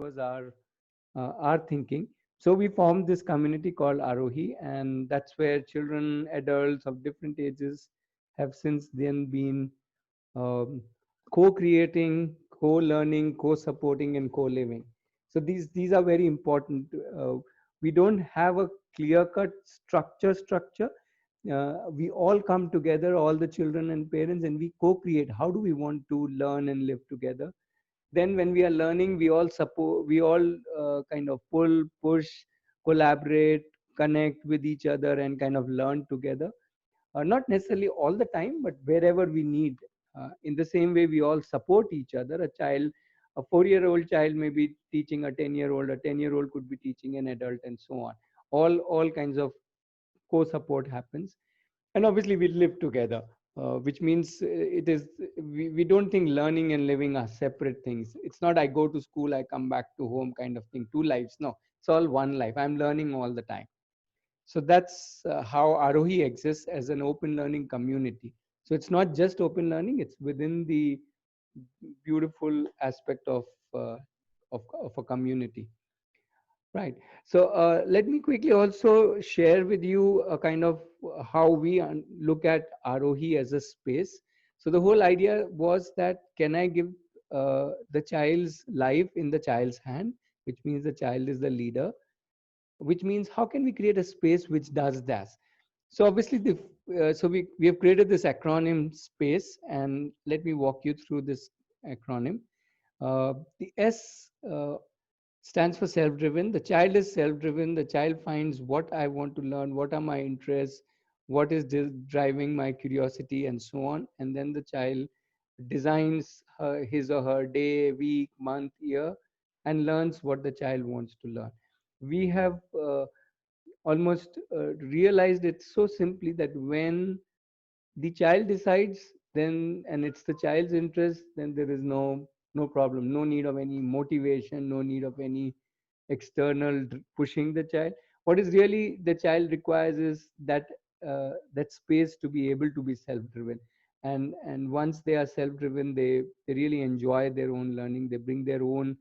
was our thinking. So we formed this community called Arohi, and that's where children, adults of different ages have since then been um, co-creating, co-learning, co-supporting, and co-living. So these are very important. We don't have a clear-cut structure. We all come together, all the children and parents, and we co-create. How do we want to learn and live together? Then when we are learning, we all support, we all kind of pull, push, collaborate, connect with each other, and kind of learn together. Not necessarily all the time, but wherever we need. In the same way, we all support each other. A 4-year-old child may be teaching a 10-year-old, a 10-year-old could be teaching an adult, and so on. All kinds of co-support happens, and obviously we live together, which means we don't think learning and living are separate things. It's not I go to school, I come back to home kind of thing, two lives. No, it's all one life. I'm learning all the time. So that's how Arohi exists as an open learning community. So it's not just open learning, it's within the beautiful aspect of a community. Right. So let me quickly also share with you a kind of how we look at Arohi as a space. So the whole idea was that can I give the child's life in the child's hand, which means the child is the leader, which means how can we create a space which does that? So obviously we have created this acronym space, and let me walk you through this acronym. The S stands for self-driven. The child is self-driven. The child finds what I want to learn, what are my interests, what is driving my curiosity, and so on. And then the child designs his or her day, week, month, year, and learns what the child wants to learn. We have almost realized it so simply that when the child decides, then and it's the child's interest, then there is no problem, no need of any motivation, no need of any external pushing the child. What is really the child requires is that space to be able to be self driven. And once they are self driven, they really enjoy their own learning. They bring their own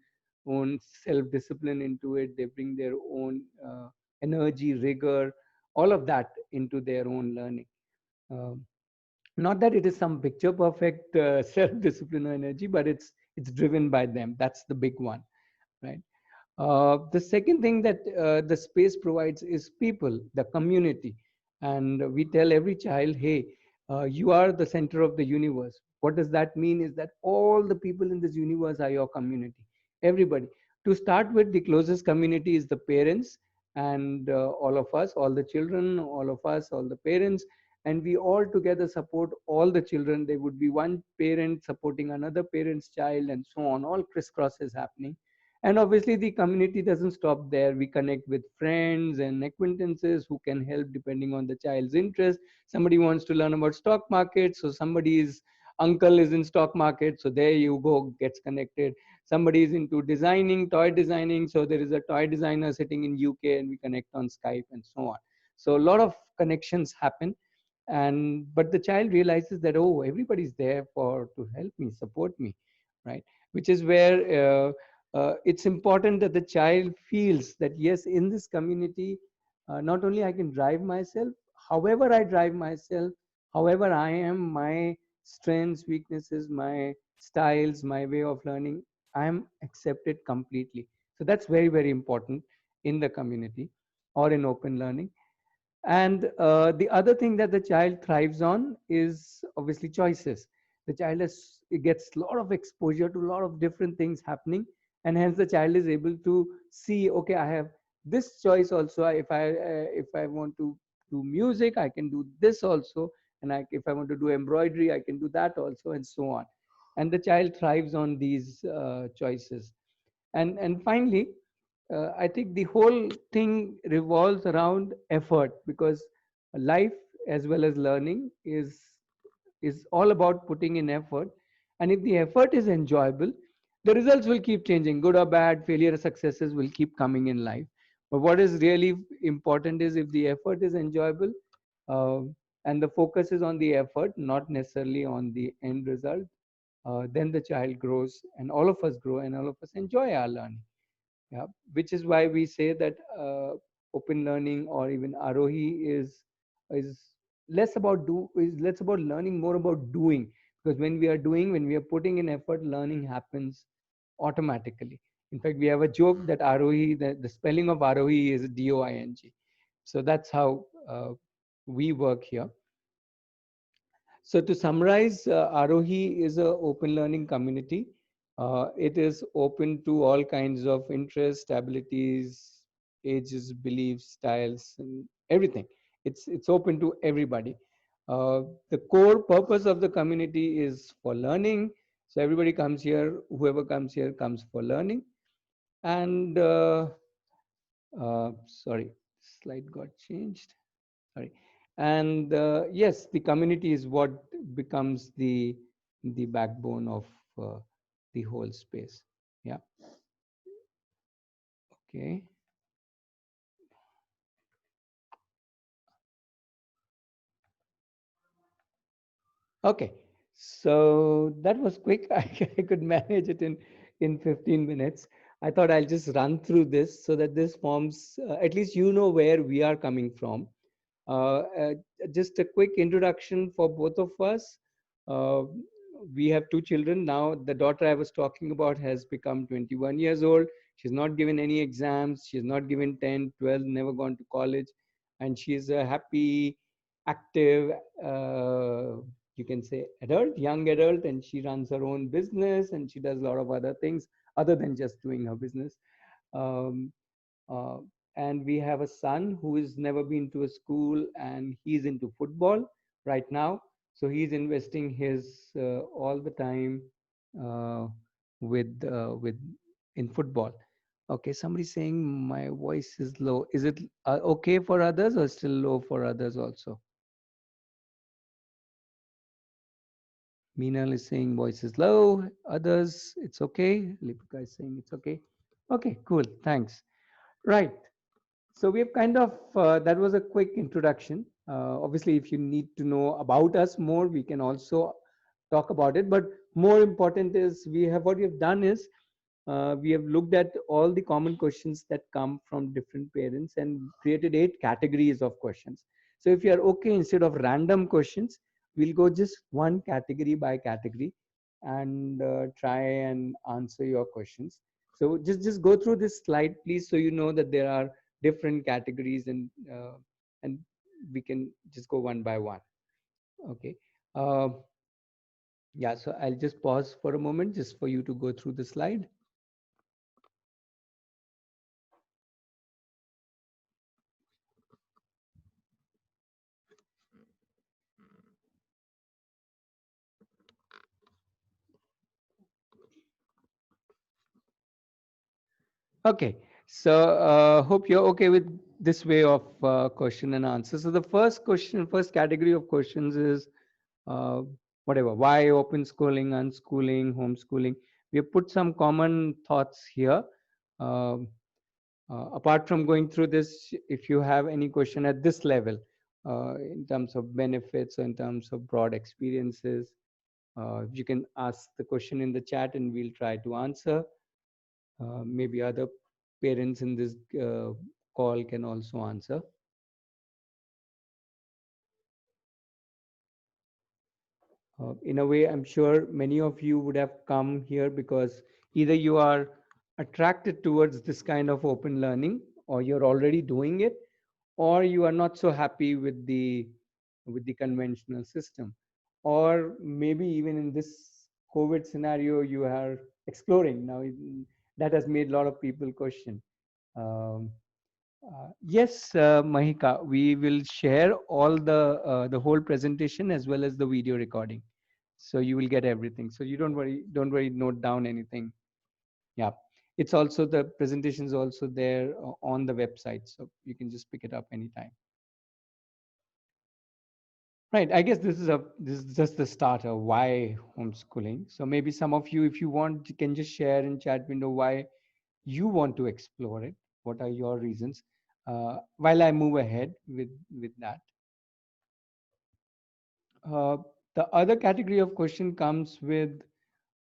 self discipline into it. They bring their own energy, rigor, all of that into their own learning. Um, Not that it is some picture perfect self discipline or energy, but it's driven by them. That's the big one, right? The second thing that the space provides is people, the community. And we tell every child, hey, you are the center of the universe. What does that mean? Is that all the people in this universe are your community, everybody. To start with, the closest community is the parents, and all of us, all the children, all of us, all the parents, and we all together support all the children. There would be one parent supporting another parent's child, and so on. All crisscross is happening. And obviously, the community doesn't stop there. We connect with friends and acquaintances who can help depending on the child's interest. Somebody wants to learn about stock market, so somebody's uncle is in stock market, so there you go, gets connected. Somebody is into designing, toy designing, so there is a toy designer sitting in UK, and we connect on Skype, and so on. So a lot of connections happen. And but the child realizes that, oh, everybody's there for to help me, support me, right? Which is where it's important that the child feels that yes, in this community, not only I can drive myself, however I drive myself, however I am, my strengths, weaknesses, my styles, my way of learning, I am accepted completely. So that's very, very important in the community or in open learning. And the other thing that the child thrives on is obviously choices. The child it gets a lot of exposure to a lot of different things happening, and hence the child is able to see, okay, I have this choice also. If I want to do music, I can do this also, and if I want to do embroidery, I can do that also, and so on. And the child thrives on these choices. And finally, I think the whole thing revolves around effort, because life as well as learning is all about putting in effort. And if the effort is enjoyable, the results will keep changing. Good or bad, failure or successes will keep coming in life. But what is really important is if the effort is enjoyable, uh, and the focus is on the effort, not necessarily on the end result, then the child grows, and all of us grow, and all of us enjoy our learning. Yeah, which is why we say that open learning or even Arohi is less about learning, more about doing. Because when we are doing, when we are putting in effort, learning happens automatically. In fact, we have a joke that Arohi, the spelling of Arohi is Doing. So that's how we work here. So to summarize, Arohi is a open learning community. It is open to all kinds of interests, abilities, ages, beliefs, styles, and everything. It's open to everybody. The core purpose of the community is for learning. So everybody comes here. Whoever comes here comes for learning. And sorry, slide got changed. Sorry. And yes, the community is what becomes the backbone of the whole space. Yeah. Okay. Okay. So that was quick. I could manage it in 15 minutes. I thought I'll just run through this so that this forms at least you know where we are coming from. Uh, uh, just a quick introduction for both of us. Uh, we have two children now. The daughter I was talking about has become 21 years old. She's not given any exams. She's not given 10, 12, never gone to college. And she's a happy, active, you can say adult, young adult, and she runs her own business and she does a lot of other things other than just doing her business. Um, uh, and we have a son who has never been to a school and he's into football right now. So he's investing his all the time uh, with in football. Okay, somebody's saying my voice is low. Is it okay for others or still low for others also? Meenal is saying voice is low. Others, it's okay. Lipika is saying it's okay. Okay, cool. Thanks. Right. So we have kind of, that was a quick introduction. Obviously, if you need to know about us more, we can also talk about it. But more important is what we have done is we have looked at all the common questions that come from different parents and created 8 categories of questions. So if you are okay, instead of random questions, we'll go just one category by category and try and answer your questions. So just go through this slide, please, so you know that there are different categories and we can just go one by one. Okay. Uh, yeah. So I'll just pause for a moment just for you to go through the slide. Okay, so hope you're okay with this way of question and answer. So the first category of questions is uh, whatever, why open schooling, unschooling, homeschooling. We have put some common thoughts here. Um Apart from going through this, if you have any question at this level, in terms of benefits or in terms of broad experiences, you can ask the question in the chat and we'll try to answer. Maybe other parents in this call can also answer. In a way, I'm sure many of you would have come here because either you are attracted towards this kind of open learning or you're already doing it, or you are not so happy with the conventional system, or maybe even in this COVID scenario you are exploring now. That has made a lot of people question. um, yes, Mahika, we will share all the whole presentation as well as the video recording, so you will get everything. So you don't worry, note down anything. Yeah, it's also the presentation is also there on the website, so you can just pick it up anytime. Right. I guess this is just the starter. Why homeschooling? So maybe some of you, if you want, you can just share in chat window why you want to explore it. What are your reasons? While I move ahead with that. Uh, the other category of question comes with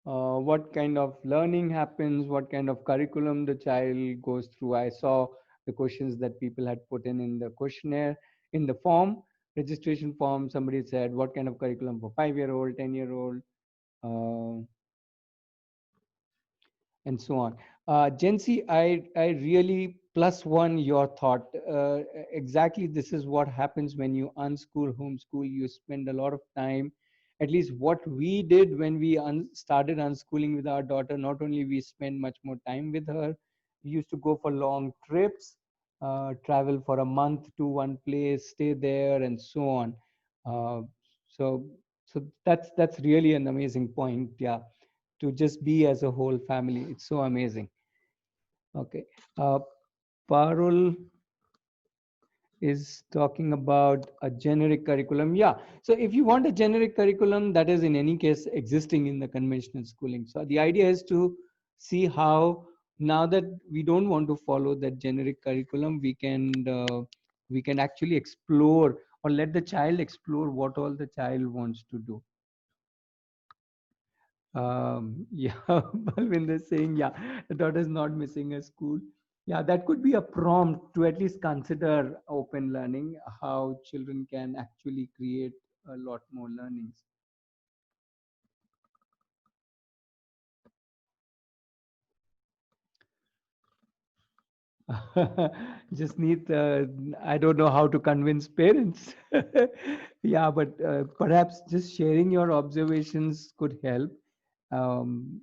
what kind of learning happens, what kind of curriculum the child goes through. I saw the questions that people had put in the questionnaire, in the form, registration form. Somebody said, what kind of curriculum for 5-year-old, 10-year-old, uh, and so on. Jency, I really plus one your thought. Exactly, this is what happens when you unschool, homeschool. You spend a lot of time. At least what we did when we started unschooling with our daughter. Not only we spend much more time with her, we used to go for long trips, travel for a month to one place, stay there, and so on. Uh, so so that's really an amazing point. Yeah, to just be as a whole family. It's so amazing. Okay. Uh, Parul is talking about a generic curriculum. Yeah. So if you want a generic curriculum, that is in any case existing in the conventional schooling. So the idea is to see how, now that we don't want to follow that generic curriculum, we can actually explore, or let the child explore what all the child wants to do. Yeah, Balwinder is saying, yeah, the daughter is not missing a school. Yeah, that could be a prompt to at least consider open learning, how children can actually create a lot more learnings. Just need, I don't know how to convince parents. Yeah, but perhaps just sharing your observations could help. Um,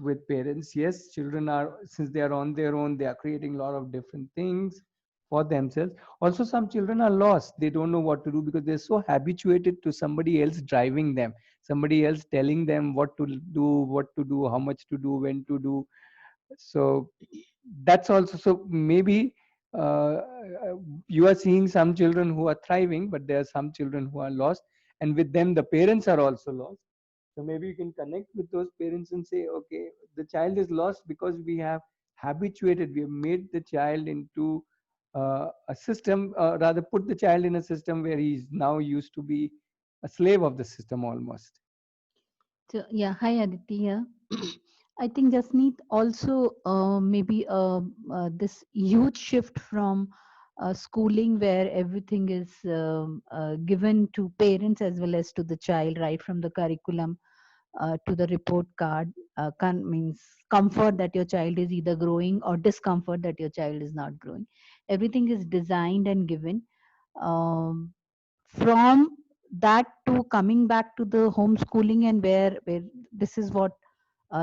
with parents, yes, children are, since they are on their own, they are creating a lot of different things for themselves. Also, some children are lost, they don't know what to do because they're so habituated to somebody else driving them, somebody else telling them what to do, how much to do, when to do. So that's also, so maybe you are seeing some children who are thriving, but there are some children who are lost, and with them the parents are also lost. So maybe you can connect with those parents and say, okay, the child is lost because we have habituated, we have made the child into a system, rather put the child in a system where he's now used to be a slave of the system almost. So, yeah, hi Aditi. Yeah. I think Jasneet also maybe this huge shift from schooling where everything is given to parents as well as to the child, right from the curriculum to the report card, means comfort that your child is either growing or discomfort that your child is not growing. Everything is designed and given. Um, from that to coming back to the homeschooling, and where this is what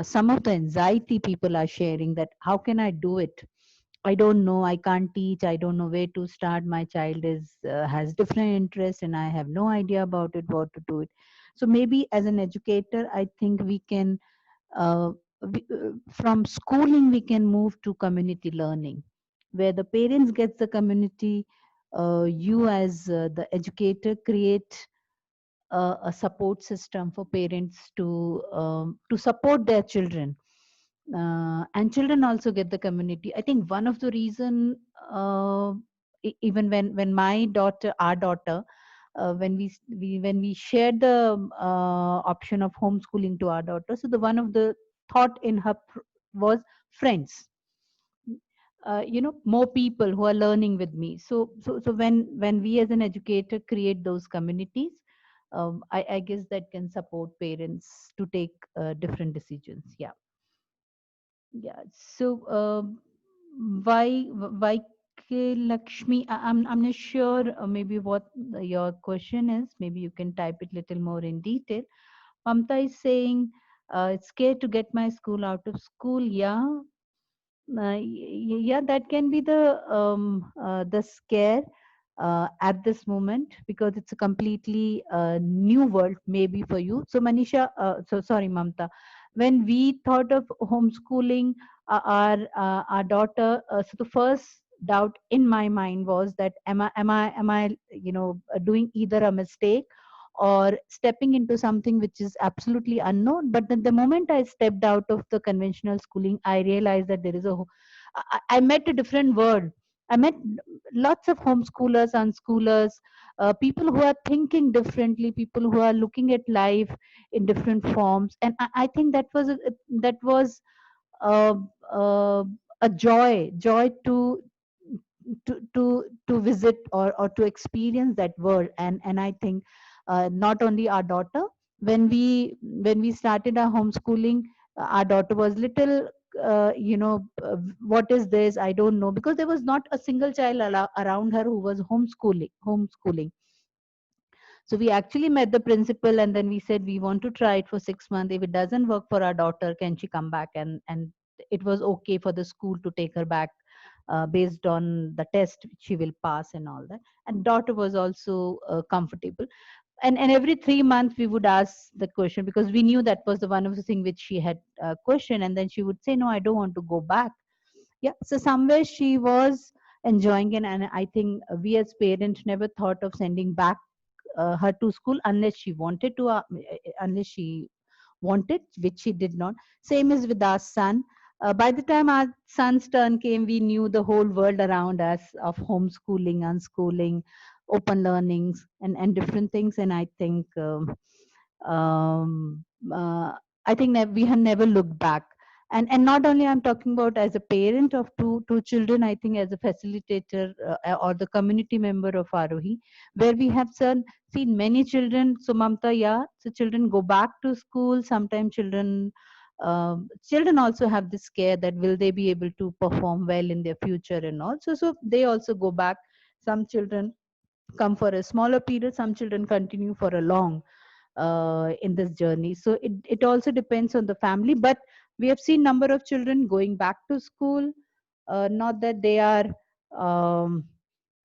some of the anxiety people are sharing, that how can I do it, I don't know, I can't teach, I don't know where to start, my child is has different interests and I have no idea about it, what to do it. So maybe as an educator I think we can uh, from schooling we can move to community learning, where the parents get the community, you as the educator create a support system for parents to support their children, and children also get the community. I think one of the reason, uh, even when my daughter, our daughter, when we shared the option of homeschooling to our daughter, so the one of the thought in her was friends, more people who are learning with me. So when we as an educator create those communities, I guess that can support parents to take different decisions. Yeah. Yeah. So why Lakshmi, I'm not sure maybe what your question is. Maybe you can type it little more in detail. Mamta is saying, it's scared to get my school out of school. Yeah, yeah, that can be the scare at this moment, because it's a completely new world maybe for you. So Manisha, so sorry Mamta, when we thought of homeschooling our daughter, so the first doubt in my mind was that am I doing either a mistake or stepping into something which is absolutely unknown. But then the moment I stepped out of the conventional schooling, I realized that there is I met a different world. I met lots of homeschoolers, unschoolers, people who are thinking differently, people who are looking at life in different forms, and I think that was uh, uh, a joy to visit or to experience that world. And I think not only our daughter, when we started our homeschooling, our daughter was little, what is this, I don't know, because there was not a single child around her who was homeschooling. So we actually met the principal, and then we said we want to try it for 6 months. If it doesn't work for our daughter, can she come back? And it was okay for the school to take her back, based on the test she will pass and all that. And daughter was also comfortable. And every 3 months we would ask the question, because we knew that was the one of the thing which she had questioned, and then she would say, no, I don't want to go back. Yeah, so somewhere she was enjoying it, and I think we as parents never thought of sending back her to school unless she wanted to, unless she wanted, which she did not. Same is with our son. By the time our son's turn came, we knew the whole world around us of homeschooling, unschooling, open learnings, and different things. And um, uh, I think that we have never looked back. And not only I'm talking about as a parent of two children, I think as a facilitator, or the community member of Arohi, where we have seen many children. So Mamta, yeah, so children go back to school. Sometimes children also have this scare that will they be able to perform well in their future and all. So they also go back. Some children come for a smaller period. Some children continue for a long, in this journey. So it also depends on the family. But we have seen number of children going back to school. Not that they are, um,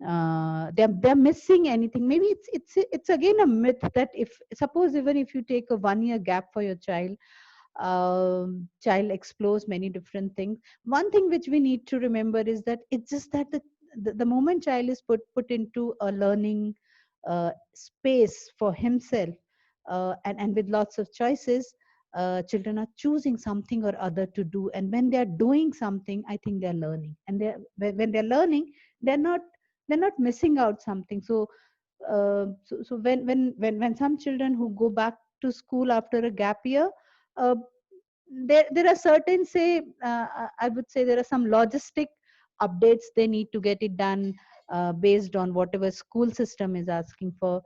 they're missing anything. Maybe it's again a myth that, if suppose even if you take a 1 year gap for your child, child explores many different things. One thing which we need to remember is that it's just that the moment child is put into a learning space for himself, and with lots of choices, children are choosing something or other to do, and when they are doing something, I think they're learning, and when they're learning, they're not they're not missing out something. So when some children who go back to school after a gap year, uh, there are certain, say, I would say there are some logistic updates they need to get it done, based on whatever school system is asking for.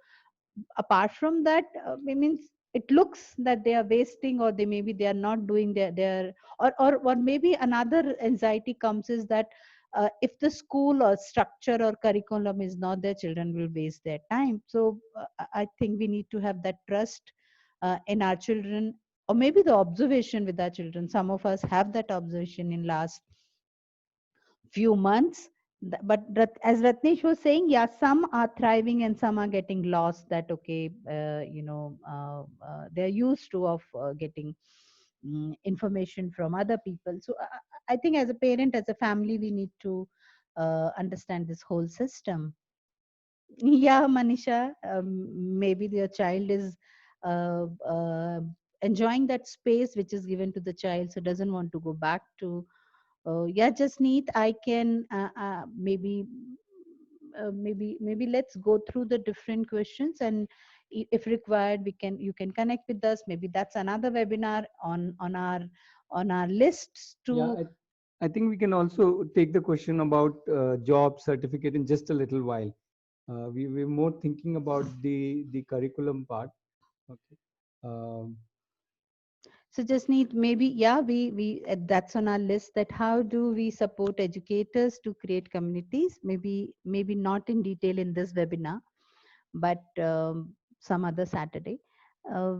Apart from that, it means it looks that they are wasting, or they maybe they are not doing their or maybe another anxiety comes is that, if the school or structure or curriculum is not there, children will waste their time. So I think we need to have that trust in our children, or maybe the observation with our children. Some of us have that observation in last few months. But as Ratnesh was saying, yeah, some are thriving and some are getting lost. That okay, they're used to of getting information from other people. So I think as a parent, as a family, we need to understand this whole system. Yeah, Manisha, maybe your child is uh, uh, enjoying that space which is given to the child, so doesn't want to go back to. Yeah, just need. I can maybe let's go through the different questions, and if required, we can you can connect with us. Maybe that's another webinar on our lists Yeah, to. I think we can also take the question about job certificate in just a little while. We're more thinking about the curriculum part. Okay. Um, So just need, maybe, yeah, we that's on our list, that how do we support educators to create communities? Maybe not in detail in this webinar, but some other Saturday. Uh,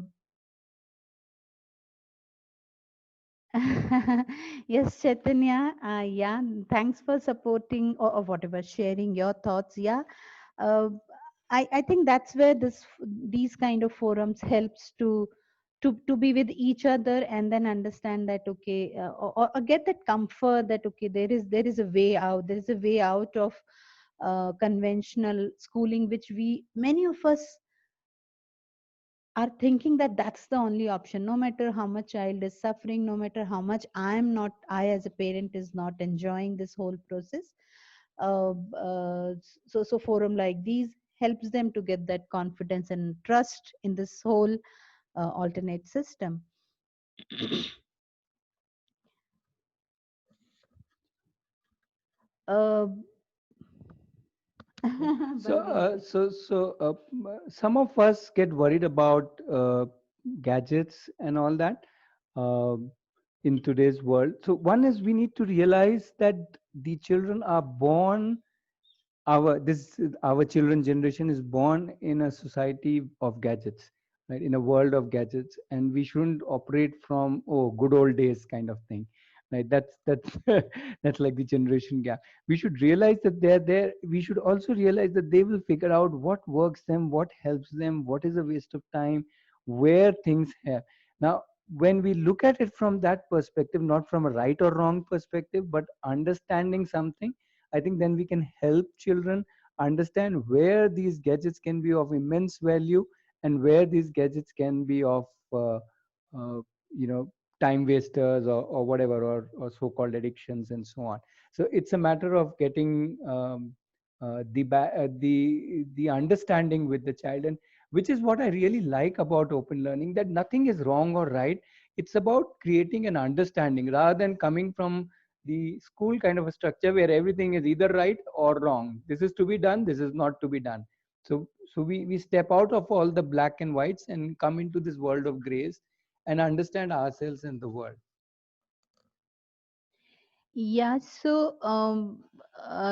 yes, Chaitanya. Yeah, thanks for supporting, or whatever, sharing your thoughts. Yeah, uh, I think that's where these kind of forums helps to be with each other, and then understand that okay, or get that comfort that okay, there is a way out. There is a way out of conventional schooling, which we many of us are thinking that that's the only option, no matter how much child is suffering, no matter how much I as a parent is not enjoying this whole process. So forum like these helps them to get that confidence and trust in this whole alternate system. uh, So, Balveer. some of us get worried about gadgets and all that um in today's world. So, one is we need to realize that the children are born our children generation is born in a society of gadgets, right, in a world of gadgets, and we shouldn't operate from oh good old days kind of thing, right? That's that's like the generation gap. We should realize that they're there. We should also realize that they will figure out what works them, what helps them, what is a waste of time, where things have. Now when we look at it from that perspective, not from a right or wrong perspective, but understanding something, I think then we can help children understand where these gadgets can be of immense value and where these gadgets can be of, uh, you know, time wasters or whatever, or so-called addictions and so on. So it's a matter of getting the understanding with the child, and which is what I really like about open learning, that nothing is wrong or right. It's about creating an understanding rather than coming from the school kind of a structure where everything is either right or wrong. This is to be done, this is not to be done. So we step out of all the black and whites and come into this world of grays and understand ourselves and the world. Yeah, so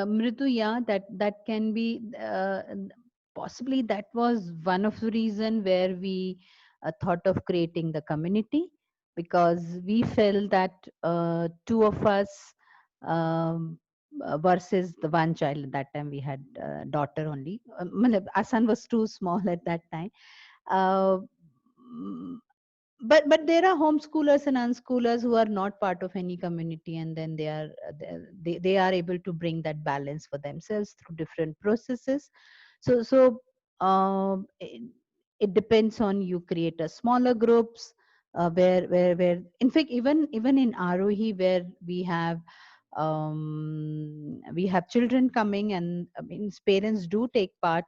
Mridu, yeah, that can be possibly that was one of the reason where we thought of creating the community, because we felt that two of us versus the one child. At that time we had daughter only. Matlab, our son was too small at that time. Uh, but there are homeschoolers and unschoolers who are not part of any community, and then they are able to bring that balance for themselves through different processes. So it depends on, you create a smaller groups where in fact even in Arohi, where we have children coming, and I mean parents do take part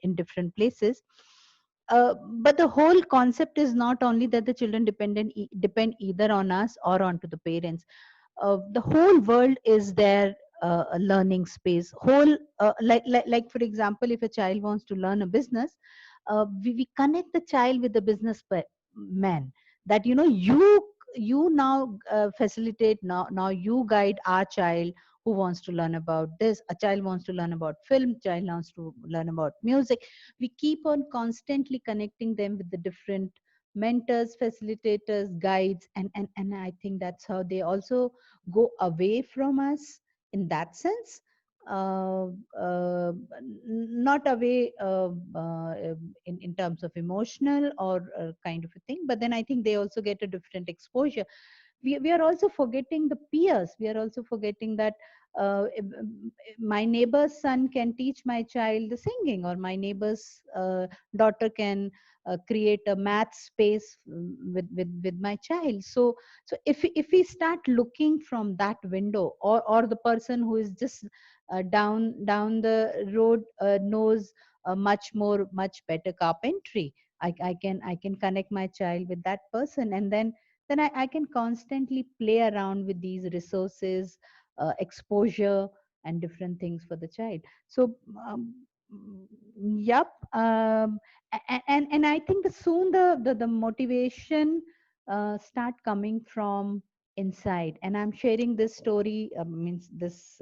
in different places. But the whole concept is not only that the children depend either on us or onto the parents. The whole world is their a learning space. Whole like for example, if a child wants to learn a business, we connect the child with the man, that you now facilitate, now you guide our child who wants to learn about this. A child wants to learn about film, child wants to learn about music. We keep on constantly connecting them with the different mentors, facilitators, guides, and I think that's how they also go away from us in that sense. uh, uh, Not away in terms of emotional or kind of a thing, but then I think they also get a different exposure. We are also forgetting the peers. We are also forgetting that my neighbor's son can teach my child the singing, or my neighbor's daughter can create a math space with my child. So if we start looking from that window, or the person who is just down the road knows much better carpentry, I can connect my child with that person, and then I can constantly play around with these resources, exposure, and different things for the child. So, yep. And I think soon the motivation start coming from inside. And I'm sharing this story, means this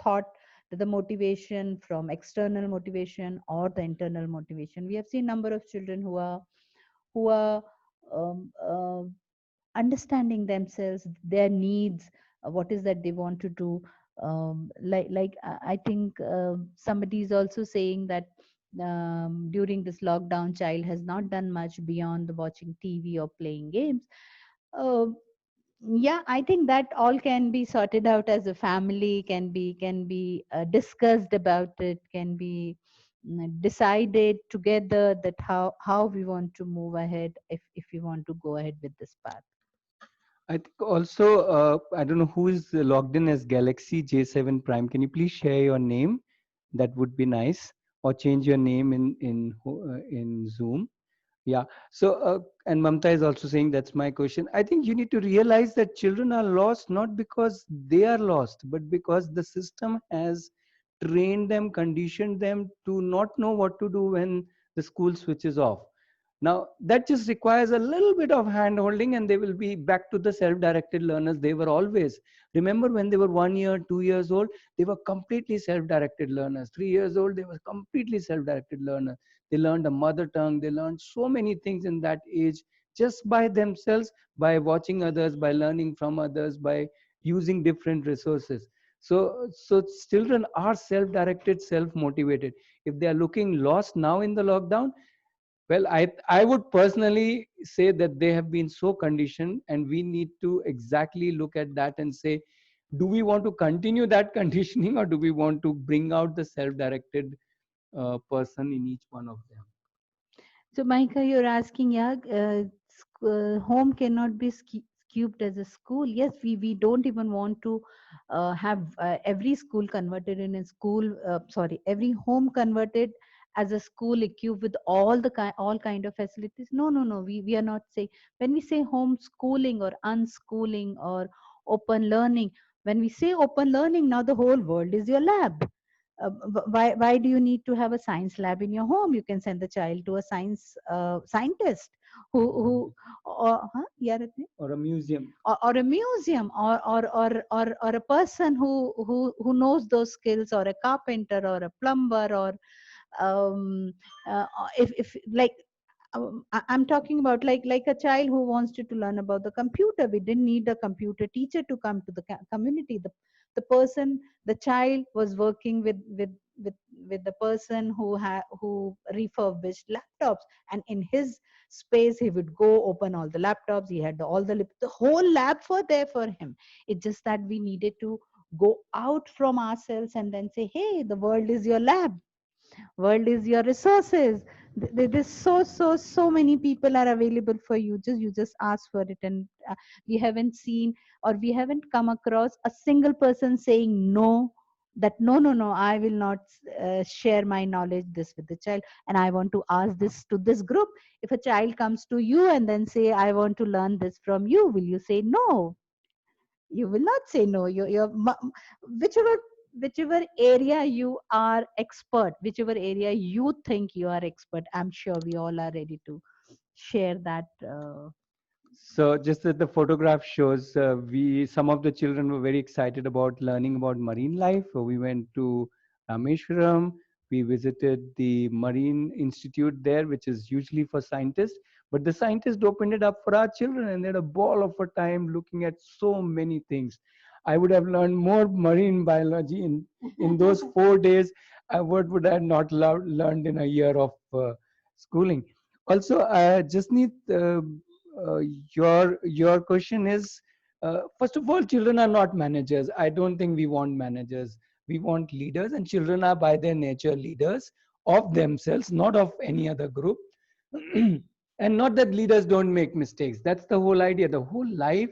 thought, that the motivation from external motivation or the internal motivation. We have seen number of children who are um, uh, understanding themselves, their needs, what is that they want to do. I think somebody is also saying that during this lockdown, child has not done much beyond the watching TV or playing games. uh, yeah, I think that all can be sorted out as a family, can be discussed about it, can be decided together, that how we want to move ahead, if we want to go ahead with this path. I think also, I don't know who is logged in as Galaxy J7 Prime. Can you please share your name? That would be nice. Or change your name in Zoom. Yeah. So, and Mamta is also saying that's my question. I think you need to realize that children are lost not because they are lost, but because the system has trained them, conditioned them to not know what to do when the school switches off. Now, that just requires a little bit of hand holding, and they will be back to the self directed learners they were always. Remember when they were 1 year, 2 years old, they were completely self directed learners. 3 years old, they were completely self directed learners. They learned a mother tongue, they learned so many things in that age just by themselves, by watching others, by learning from others, by using different resources. So children are self directed, self motivated. If they are looking lost now in the lockdown, well, I would personally say that they have been so conditioned, and we need to exactly look at that and say, do we want to continue that conditioning, or do we want to bring out the self-directed person in each one of them? So, Micah, you're asking, yeah, home cannot be cubed as a school. Yes, we don't even want to have every school converted in a school. Sorry, every home converted as a school equipped with all kind of facilities. No, no, no. We are not saying, when we say homeschooling or unschooling or open learning. When we say open learning, now the whole world is your lab. Why do you need to have a science lab in your home? You can send the child to a scientist who yeah, Ratne? Or a museum? Or a museum, or a person who knows those skills, or a carpenter or a plumber, or um, if like I'm talking about like a child who wants to learn about the computer. We didn't need a computer teacher to come to the community. The person, the child was working with with the person who refurbished laptops, and in his space he would go open all the laptops. He had the whole lab for there for him. It's just that we needed to go out from ourselves and then say, hey, the world is your lab, world is your resources. There's so many people are available for you. You just ask for it. And we haven't seen, or we haven't come across a single person saying no, that no, I will not share my knowledge this with the child, and I want to ask this to this group. If a child comes to you and then say, I want to learn this from you, will you say no? You will not say no. Whichever whichever area you are expert, whichever area you think you are expert, I'm sure we all are ready to share that. So just that the photograph shows, we some of the children were very excited about learning about marine life. So we went to Rameshwaram. We visited the Marine Institute there, which is usually for scientists. But the scientists opened it up for our children, and they had a ball of a time looking at so many things. I would have learned more marine biology in those 4 days. What would I not learned in a year of schooling? Also, I just need uh, your question is, first of all, children are not managers. I don't think we want managers. We want leaders, and children are by their nature leaders of themselves, not of any other group. And not that leaders don't make mistakes. That's the whole idea. The whole life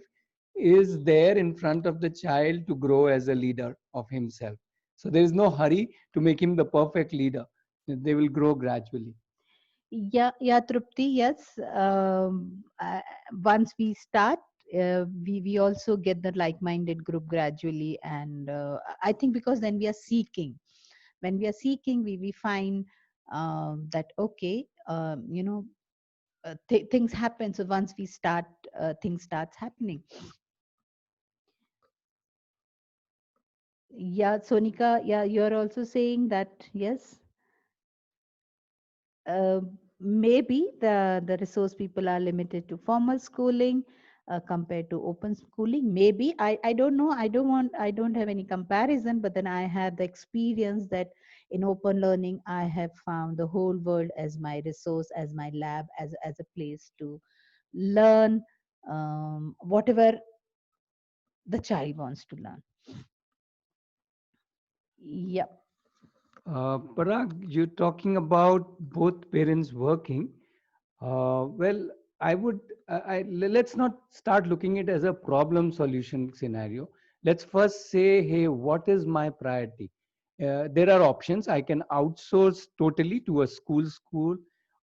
is there in front of the child to grow as a leader of himself. So there is no hurry to make him the perfect leader. They will grow gradually. Yeah, Trupti, yes. Once we start, we also get the like-minded group gradually. And I think because then we are seeking. When we are seeking, we find that, okay, things happen. So once we start, things starts happening. Yeah, Sonika, yeah, you're also saying that, yes. uh, Maybe the resource people are limited to formal schooling compared to open schooling. Maybe I don't know. I don't have any comparison, but then I have the experience that in open learning I have found the whole world as my resource, as my lab, as a place to learn whatever the child wants to learn. Yep. Parag, you're talking about both parents working. Well, I would let's not start looking it as a problem solution scenario. Let's first say, hey, what is my priority? There are options. I can outsource totally to a school,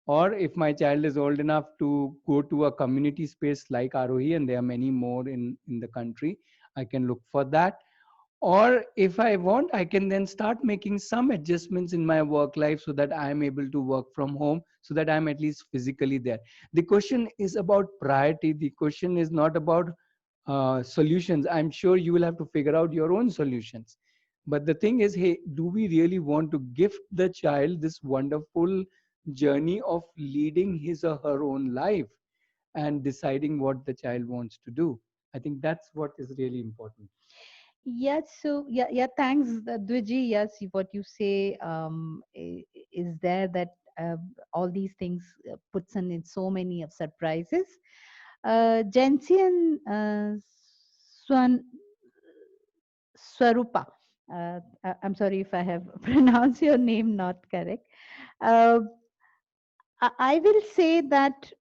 or if my child is old enough to go to a community space like Arohi, and there are many more in the country, I can look for that. Or if I want, I can then start making some adjustments in my work life so that I am able to work from home, so that I'm at least physically there. The question is about priority. The question is not about solutions. I'm sure you will have to figure out your own solutions. But the thing is, hey, do we really want to gift the child this wonderful journey of leading his or her own life and deciding what the child wants to do? I think that's what is really important. Yes, so yeah, thanks, Dwiji. Yes, what you say is there that all these things puts in so many of surprises. Jensian Swan Swarupa. I'm sorry if I have pronounced your name not correct. Uh, I will say that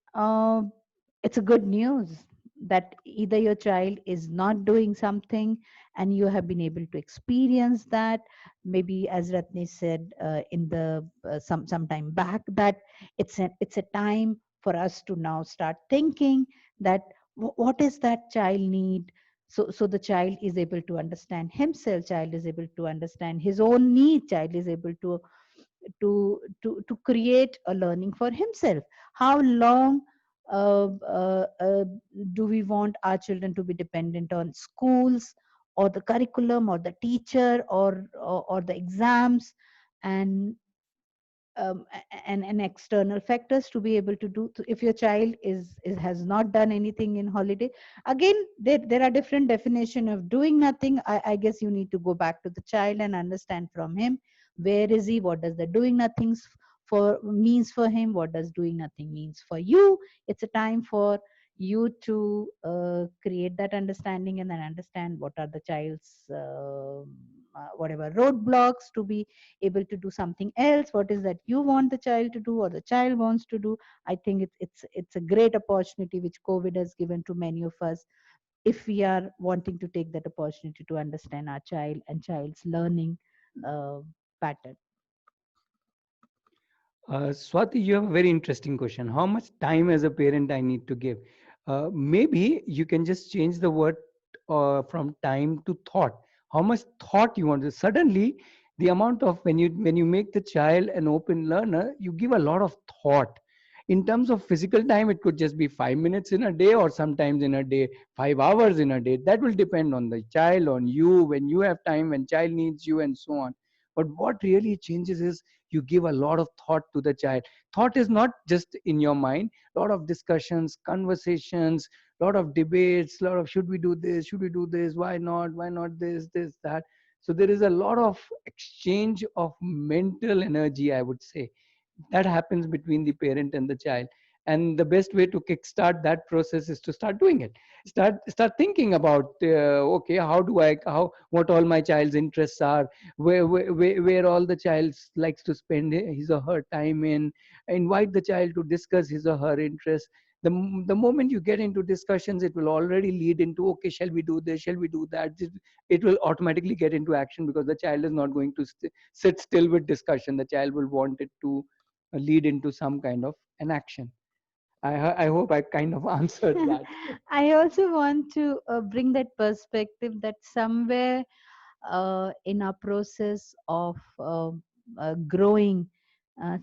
it's a good news that either your child is not doing something and you have been able to experience that. Maybe, as Ratni said in the some time back, that it's a time for us to now start thinking that what is that child need. So the child is able to understand himself. Child is able to understand his own need. Child is able to create a learning for himself. How long uh, uh, uh, do we want our children to be dependent on schools or the curriculum or the teacher or the exams and and external factors to be able to do if your child is has not done anything in holiday. Again, there are different definition of doing nothing. I guess you need to go back to the child and understand from him where is he, what does the doing nothings for means for him, what does doing nothing means for you. It's a time for you to create that understanding and then understand what are the child's whatever roadblocks to be able to do something else. What is that you want the child to do or the child wants to do. I think it's a great opportunity which COVID has given to many of us, if we are wanting to take that opportunity to understand our child and child's learning uh, pattern. Swati, you have a very interesting question. How much time as a parent I need to give? Maybe you can just change the word from time to thought. How much thought you want to? Suddenly, the amount of when you make the child an open learner, you give a lot of thought. In terms of physical time, it could just be 5 minutes in a day, or sometimes in a day, 5 hours in a day. That will depend on the child, on you, when you have time, when child needs you, and so on. But what really changes is you give a lot of thought to the child. Thought is not just in your mind. A lot of discussions, conversations, lot of debates, lot of should we do this, should we do this, why not this that. So there is a lot of exchange of mental energy, I would say, that happens between the parent and the child. And the best way to kickstart that process is to start doing it. Start thinking about, okay, how what all my child's interests are, where all the child likes to spend his or her time in. Invite the child to discuss his or her interests. The moment you get into discussions, it will already lead into, okay, shall we do this, shall we do that. It will automatically get into action, because the child is not going to sit still with discussion. The child will want it to lead into some kind of an action. I hope I kind of answered that. I also want to bring that perspective that somewhere in our process of growing,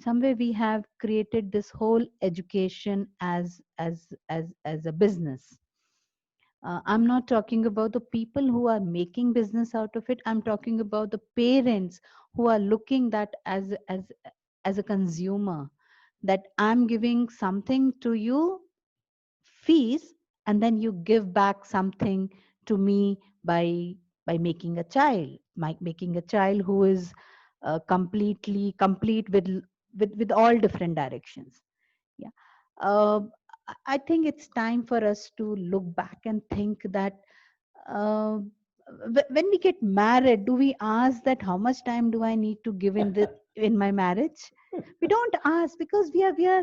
somewhere we have created this whole education as a business. I'm not talking about the people who are making business out of it. I'm talking about the parents who are looking that as a consumer, that I'm giving something to you, fees, and then you give back something to me by making a child, making a child who is completely complete with all different directions. Yeah. uh, I think it's time for us to look back and think that uh, when we get married, do we ask that how much time do I need to give in my marriage? We don't ask, because we are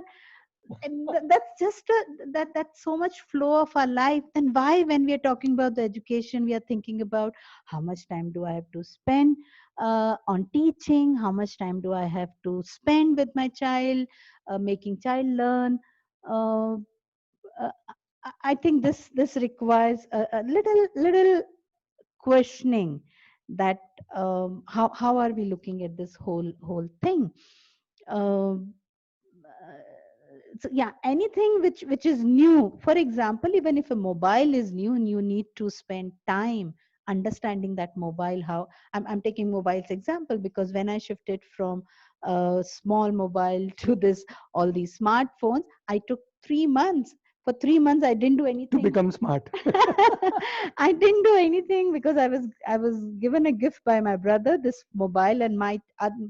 And that's just that's so much flow of our life. Then why, when we are talking about the education, we are thinking about how much time do I have to spend on teaching, how much time do I have to spend with my child, making child learn. uh, I think this requires a little questioning that how are we looking at this whole thing. Um, so yeah, anything which is new, for example, even if a mobile is new and you need to spend time understanding that mobile, how I'm taking mobiles example because when I shifted from a small mobile to this all these smartphones, I took 3 months. For 3 months I didn't do To anything. become smart. I didn't do anything because I was given a gift by my brother, this mobile, and my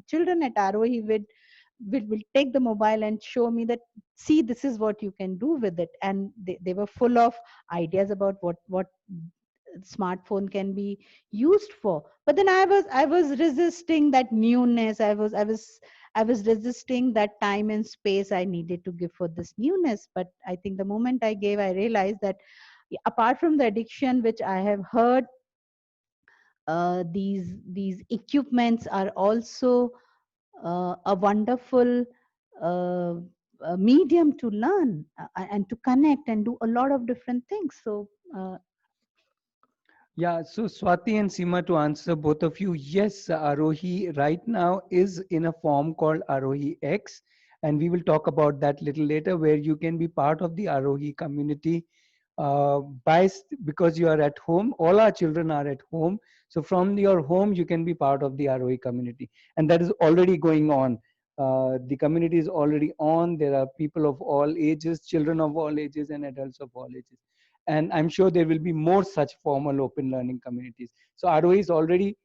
children at Arohi will take the mobile and show me that, see, this is what you can do with it. And they were full of ideas about what smartphone can be used for. But then I was resisting that newness. I was resisting that time and space I needed to give for this newness. But I think the moment I gave, I realized that apart from the addiction which I have heard, these equipments are also a wonderful uh, medium to learn and to connect and do a lot of different things. So Yeah, so Swati and Seema, to answer both of you, yes, Arohi right now is in a form called Arohi X, and we will talk about that little later, where you can be part of the Arohi community because you are at home. All our children are at home, so from your home you can be part of the Arohi community, and that is already going on. The community is already on. There are people of all ages, children of all ages, and adults of all ages, and I'm sure there will be more such formal open learning communities. So ROE is already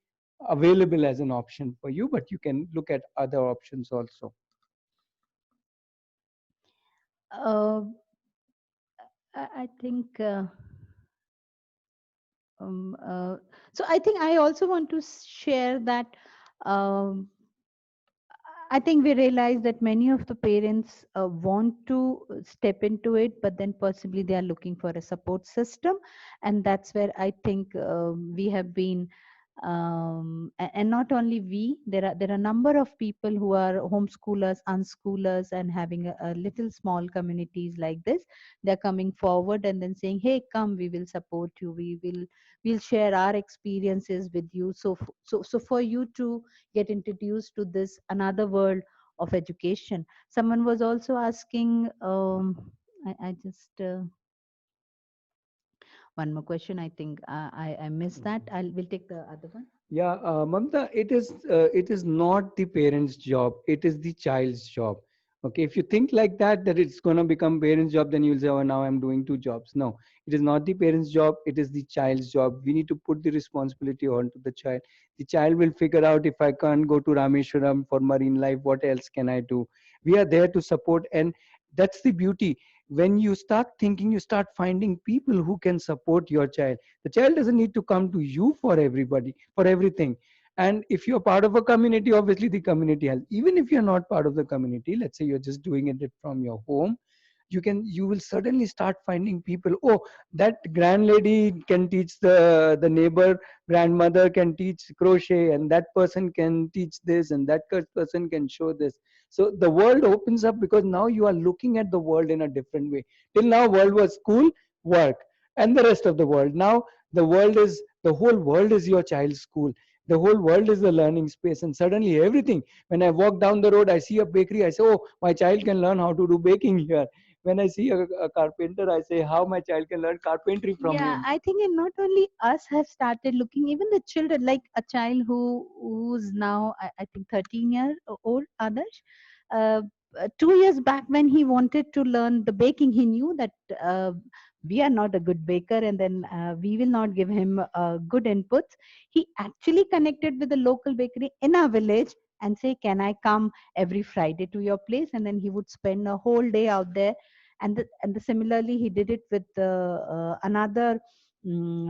available as an option for you, but you can look at other options also. uh, I think um, uh, so. I think I also want to share that. Um, I think we realize that many of the parents want to step into it, but then possibly they are looking for a support system, and that's where I think we have been. And not only we, there are a number of people who are homeschoolers, unschoolers, and having a little small communities like this. They're coming forward and then saying, "Hey, come, we will support you. We'll share our experiences with you." So for you to get introduced to this another world of education. Someone was also asking, I just one more question. I think I missed that. We'll take the other one. Yeah, Mamta, it is not the parent's job. It is the child's job. Okay, if you think like that, that it's going to become parent's job, then you'll say, "Oh, now I'm doing two jobs." No, it is not the parent's job. It is the child's job. We need to put the responsibility onto the child. The child will figure out, if I can't go to Rameshwaram for marine life, what else can I do? We are there to support, and that's the beauty. When you start thinking, you start finding people who can support your child. The child doesn't need to come to you for everybody, for everything. And if you're part of a community, obviously the community helps. Even if you're not part of the community, let's say you're just doing it from your home, you will suddenly start finding people. Oh, that grand lady can teach the neighbor grandmother can teach crochet, and that person can teach this, and that person can show this. So the world opens up because now you are looking at the world in a different way. Till now world was school, work, and the rest of the world. Now the whole world is your child's school. The whole world is the learning space, and suddenly everything. When I walk down the road, I see a bakery, I say, oh, my child can learn how to do baking here. When I see a carpenter, I say, how my child can learn carpentry from Yeah, him. I think it not only us have started looking, even the children, like a child who's now I think 13 years old, Adarsh. Uh, 2 years back, when he wanted to learn the baking, he knew that we are not a good baker, and then we will not give him good inputs. He actually connected with the local bakery in our village and say, "Can I come every Friday to your place?" And then he would spend a whole day out there. Similarly he did it with another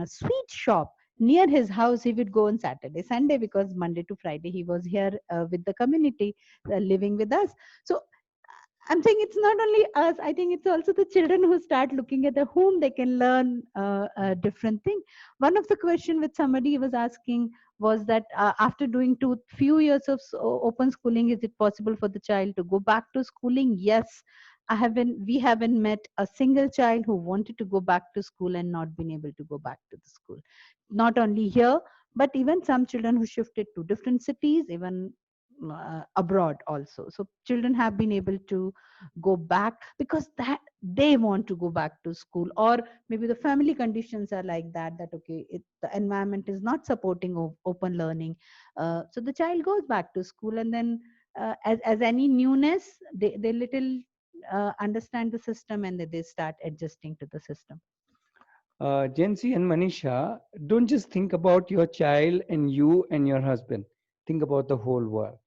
sweet shop near his house. He would go on Saturday Sunday, because Monday to Friday he was here with the community living with us. So I'm saying it's not only us. I think it's also the children who start looking at the whom they can learn a different thing. One of the question which somebody was asking was that after doing two few years of open schooling, is it possible for the child to go back to schooling? Yes, I haven't. We haven't met a single child who wanted to go back to school and not been able to go back to the school. Not only here, but even some children who shifted to different cities, even abroad also. So children have been able to go back because that they want to go back to school, or maybe the family conditions are like that, that okay, the environment is not supporting open learning, so the child goes back to school, and then as any newness, they little understand the system, and they start adjusting to the system. Jency and Manisha, don't just think about your child and you and your husband. Think about the whole world.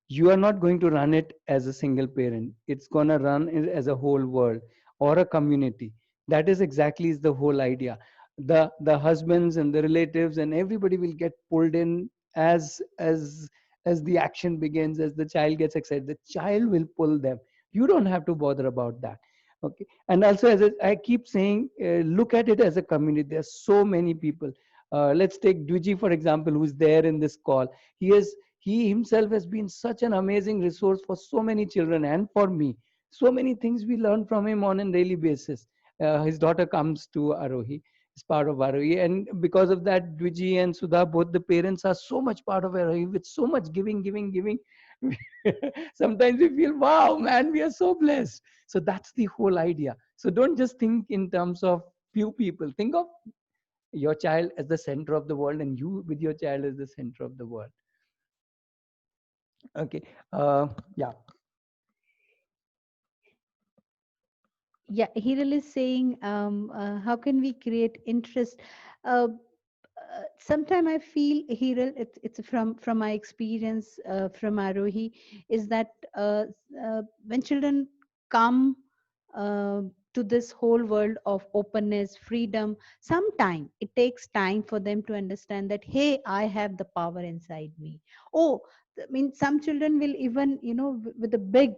You are not going to run it as a single parent. It's going to run it as a whole world or a community. That is exactly is the whole idea. The husbands and the relatives and everybody will get pulled in as the action begins, as the child gets excited. The child will pull them. You don't have to bother about that. Okay. And also, as I keep saying, look at it as a community. There are so many people. Let's take Dwiji, for example, who's there in this call. He himself has been such an amazing resource for so many children and for me. So many things we learn from him on a daily basis. His daughter comes to Arohi, is part of Arohi, and because of that, Dwiji and Sudha, both the parents are so much part of Arohi with so much giving, giving, giving. Sometimes we feel, wow, man, we are so blessed. So that's the whole idea. So don't just think in terms of few people. Think of your child as the center of the world, and you with your child as the center of the world. Okay. Yeah. Yeah, Hiral is saying, how can we create interest? Uh, Sometime I feel, Hiral, it's from my experience from Arohi, is that when children come uh, to this whole world of openness, freedom, sometime it takes time for them to understand that, hey, I have the power inside me. Oh, I mean, some children will even, with a big,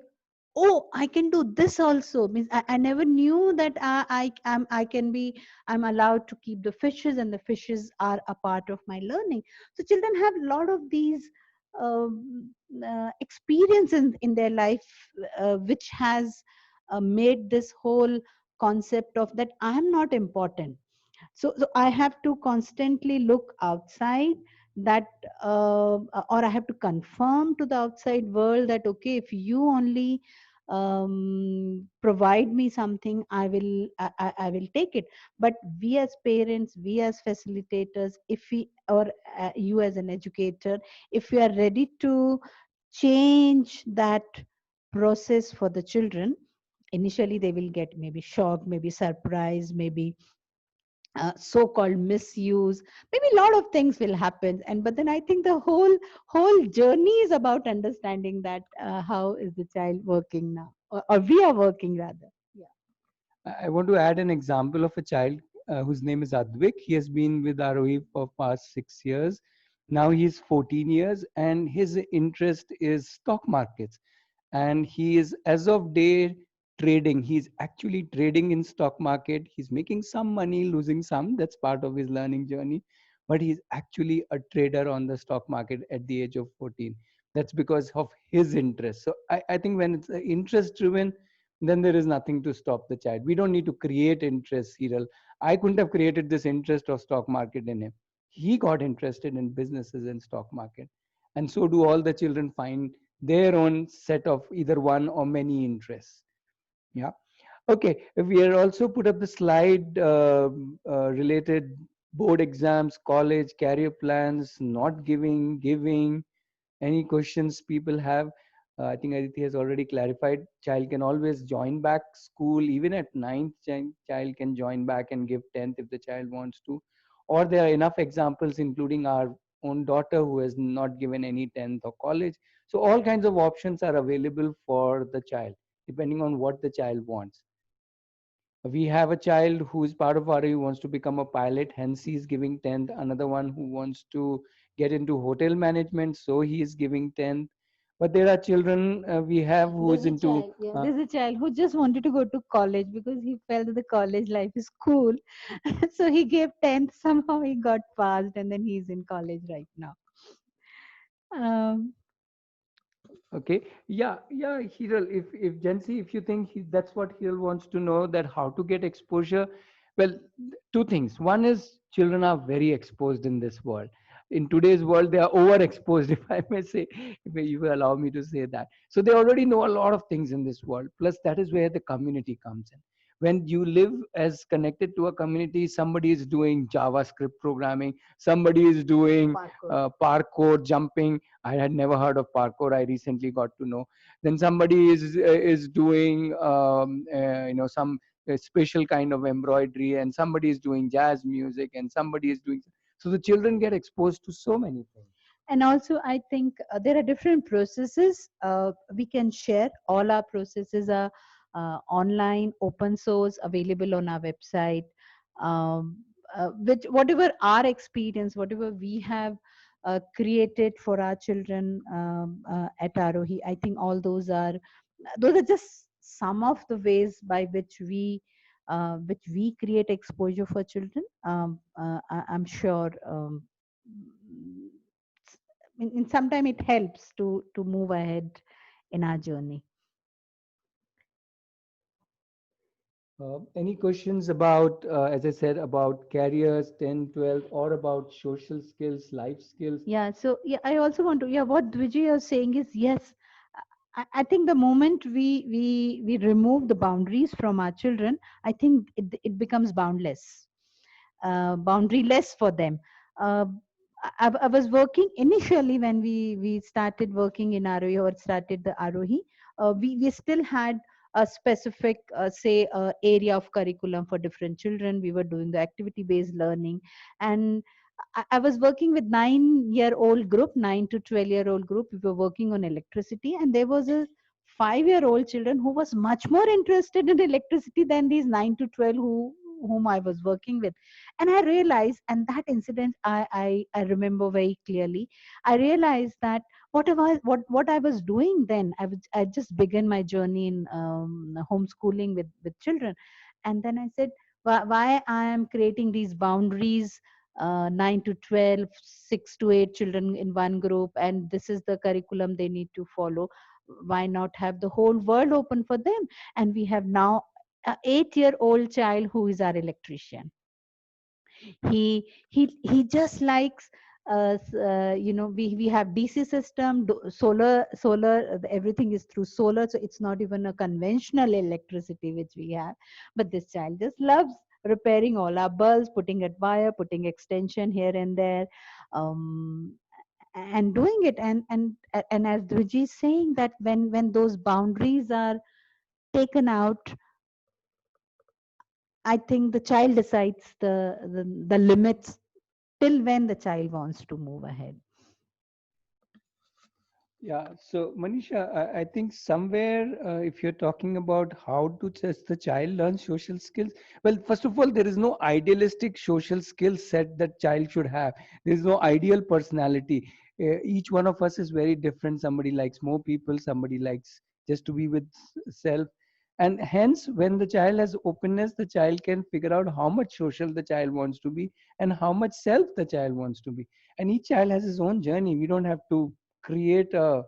oh, I can do this also, means I never knew that I can be, I'm allowed to keep the fishes, and the fishes are a part of my learning. So children have a lot of these experiences in their life, which has made this whole concept of that I am not important. So I have to constantly look outside, that or I have to confirm to the outside world that okay, if you only provide me something, I will take it. But we as parents, we as facilitators, if we, or you as an educator, if we are ready to change that process for the children, initially they will get maybe shocked, maybe surprised, maybe so-called misuse, maybe a lot of things will happen, and but then I think the whole journey is about understanding that how is the child working now, or we are working rather. Yeah. I want to add an example of a child whose name is Advik. He has been with ROE for past 6 years. Now he's 14 years, and his interest is stock markets. And he is, as of day, trading. He's actually trading in stock market. He's making some money, losing some. That's part of his learning journey. But he's actually a trader on the stock market at the age of 14. That's because of his interest. So I think when it's interest driven, then there is nothing to stop the child. We don't need to create interest, Cyril. I couldn't have created this interest of stock market in him. He got interested in businesses and stock market. And so do all the children find their own set of either one or many interests. Yeah. Okay. We are also put up the slide related board exams, college, career plans, not giving, giving, any questions people have. I think Aditi has already clarified. Child can always join back school even at ninth. Child can join back and give 10th if the child wants to. Or there are enough examples, including our own daughter who has not given any 10th or college. So all kinds of options are available for the child depending on what the child wants. We have a child who is part of our who wants to become a pilot, hence he is giving 10th. Another one who wants to get into hotel management, so he is giving 10th. But there are children we have who is There's a into child, yeah, there's a child who just wanted to go to college because he felt that the college life is cool. So he gave 10th, somehow he got passed, and then he's in college right now. Um, okay, yeah, Hiral, if Jansi, if you think that's what Hiral wants to know, that how to get exposure, well, two things. One is children are very exposed in this world. In today's world, they are overexposed, if I may say, if you will allow me to say that. So they already know a lot of things in this world. Plus, that is where the community comes in. When you live as connected to a community, somebody is doing JavaScript programming, somebody is doing Parkour. parkour, jumping. I had never heard of parkour. I recently got to know. Then somebody is doing some special kind of embroidery, and somebody is doing jazz music, and somebody is doing. So the children get exposed to so many things. And also, I think there are different processes we can share. All our processes are online, open source, available on our website. Which whatever our experience, whatever we have created for our children at Arohi, I think all those are just some of the ways by which we create exposure for children. I'm sure in some time it helps to move ahead in our journey. Any questions about, as I said, about careers, 10, 12, or about social skills, life skills? Yeah, so yeah, I also want to, yeah, what Vijay is saying is yes. I think the moment we remove the boundaries from our children, I think it becomes boundless, boundaryless for them. Uh, I was working initially when we started working in Arohi or started the Arohi. We still had a specific, say, area of curriculum for different children. We were doing the activity based learning, and I was working with 9-year-old group, 9 to 12-year-old group. We were working on electricity, and there was a 5-year-old children who was much more interested in electricity than these 9 to 12 whom I was working with. And I realized, and that incident I remember very clearly. I realized that what I was doing then, I just began my journey in homeschooling with children, and then I said, why I am creating these boundaries, 9 to 12, 6 to 8 children in one group, and this is the curriculum they need to follow. Why not have the whole world open for them? And we have now a 8-year-old child who is our electrician. He just likes we have DC system, solar, everything is through solar, so it's not even a conventional electricity which we have. But this child just loves repairing all our bulbs, putting it wire, putting extension here and there, um, and doing it. And as Druji is saying, that when those boundaries are taken out, I think the child decides the limits till when the child wants to move ahead. Yeah, so Manisha, I think somewhere, if you're talking about how to just the child learn social skills, well, first of all, there is no idealistic social skill set that child should have. There is no ideal personality. Each one of us is very different. Somebody likes more people, somebody likes just to be with self. And hence, when the child has openness, the child can figure out how much social the child wants to be and how much self the child wants to be. And each child has his own journey. We don't have to create uh,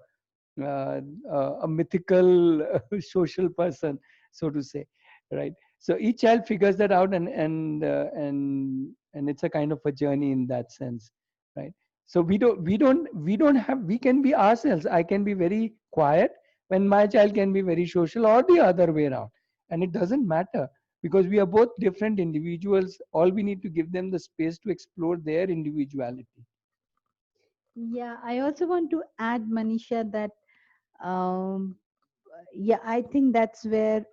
a mythical social person, so to say, right? So each child figures that out, and it's a kind of a journey in that sense, right? So we can be ourselves. I can be very quiet when my child can be very social, or the other way around, and it doesn't matter because we are both different individuals. All we need to give them the space to explore their individuality. Yeah, I also want to add, Manisha, that um, yeah, I think that's where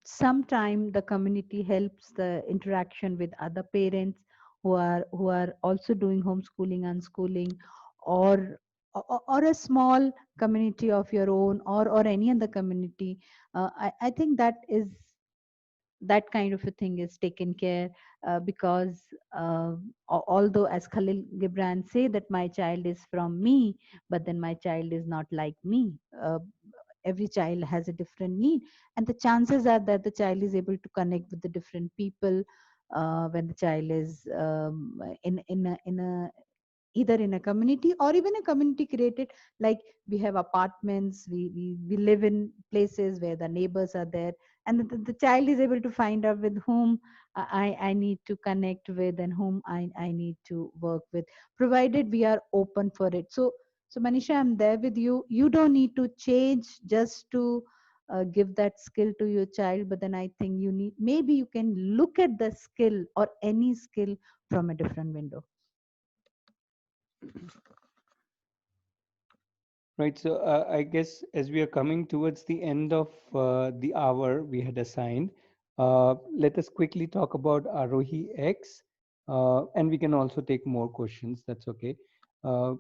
sometime the community helps the interaction with other parents who are also doing homeschooling, unschooling, or or a small community of your own, or any other community. I think that kind of a thing is taken care, because uh, although as Khalil Gibran say that my child is from me, but then my child is not like me. uh, every child has a different need, and the chances are that the child is able to connect with the different people when the child is in a either in a community or even a community created, like we have apartments, we live in places where the neighbors are there, and the child is able to find out with whom I need to connect with and whom I need to work with, provided we are open for it. So Manisha, I'm there with you. You don't need to change just to give that skill to your child, but then I think you need, maybe you can look at the skill or any skill from a different window. Right. So I guess as we are coming towards the end of the hour we had assigned, let us quickly talk about Arohi X, and we can also take more questions. That's okay. Uh,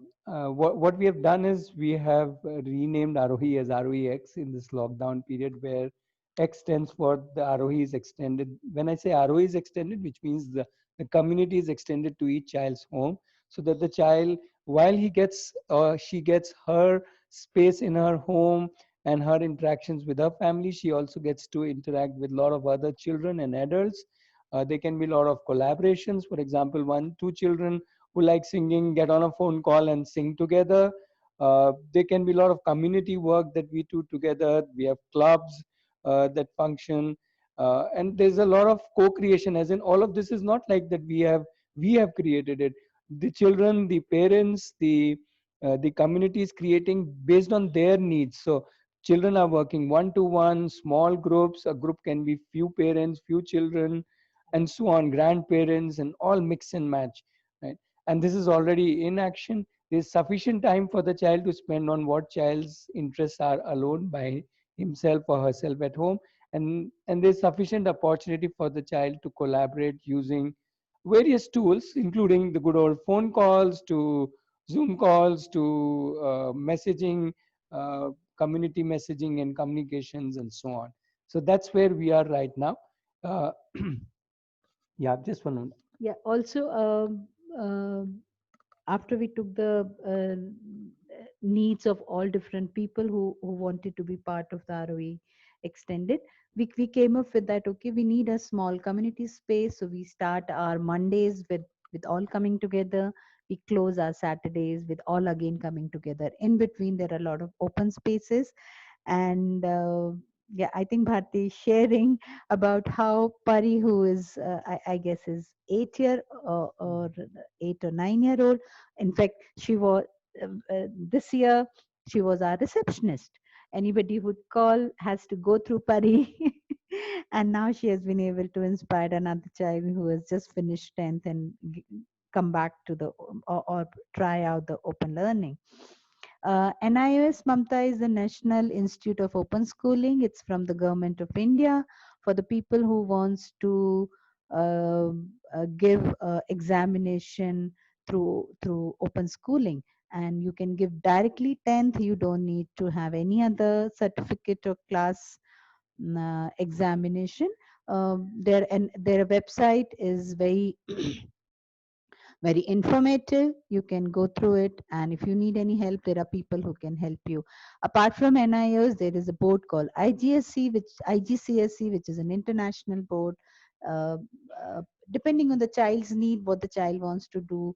what we have done is we have renamed Arohi as Arohi X in this lockdown period, where X stands for the Arohi is extended. When I say Arohi is extended, which means the community is extended to each child's home, so that the child, while he gets she gets her space in her home and her interactions with her family, she also gets to interact with a lot of other children and adults. There can be a lot of collaborations. For example, two children who like singing get on a phone call and sing together. There can be a lot of community work that we do together. We have clubs that function, and there's a lot of co-creation. As in, all of this is not like that we have created it. The children, the parents, the community is creating based on their needs. So children are working one to one, small groups. A group can be few parents, few children, and so on, grandparents, and all mix and match, right? And this is already in action. There's sufficient time for the child to spend on what child's interests are alone by himself or herself at home, and there's sufficient opportunity for the child to collaborate using various tools, including the good old phone calls to Zoom calls to messaging, uh, community messaging and communications, and so on. So that's where we are right now. Uh, yeah, just one moment. Yeah, also, after we took the needs of all different people who wanted to be part of the ROE extended, we came up with that, okay, we need a small community space. So we start our Mondays with all coming together. We close our Saturdays with all again coming together. In between, there are a lot of open spaces, and yeah, I think Bharti is sharing about how Pari, who is I guess is 8 year or 8 or 9 year old. In fact, she was this year she was our receptionist. Anybody who'd call has to go through Pari, and now she has been able to inspire another child who has just finished 10th and come back to the or try out the open learning. NIOS, Mamta, is the National Institute of Open Schooling. It's from the Government of India for the people who wants to uh, give examination through open schooling, and you can give directly 10th. You don't need to have any other certificate or class examination. Their website is very very informative. You can go through it, and if you need any help, there are people who can help you. Apart from NIOs, there is a board called IGCSE, which is an international board. uh, uh, Depending on the child's need, what the child wants to do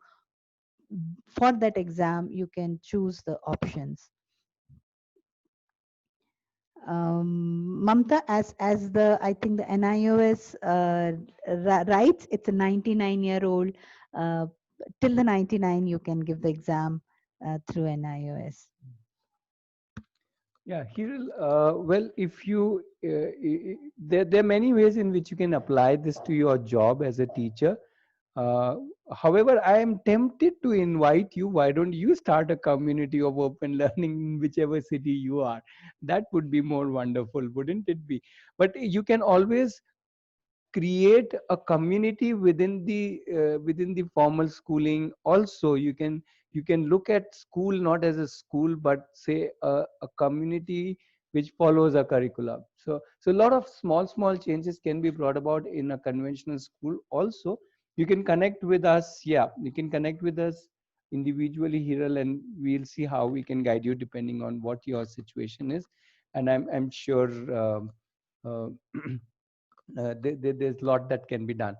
for that exam, you can choose the options. Mamta, as the, I think the NIOS writes, it's a 99-year-old. Uh, till the 99, you can give the exam through NIOS. Yeah, Hiral, well, if you, there are many ways in which you can apply this to your job as a teacher. Uh, However, I am tempted to invite you. Why don't you start a community of open learning in whichever city you are? That would be more wonderful, wouldn't it be? But you can always create a community within the formal schooling. Also, you can look at school not as a school, but say a community which follows a curriculum. So a lot of small changes can be brought about in a conventional school also. You can connect with us. Yeah, you can connect with us individually, Hiral, and we'll see how we can guide you depending on what your situation is. And I'm sure uh, there's a lot that can be done.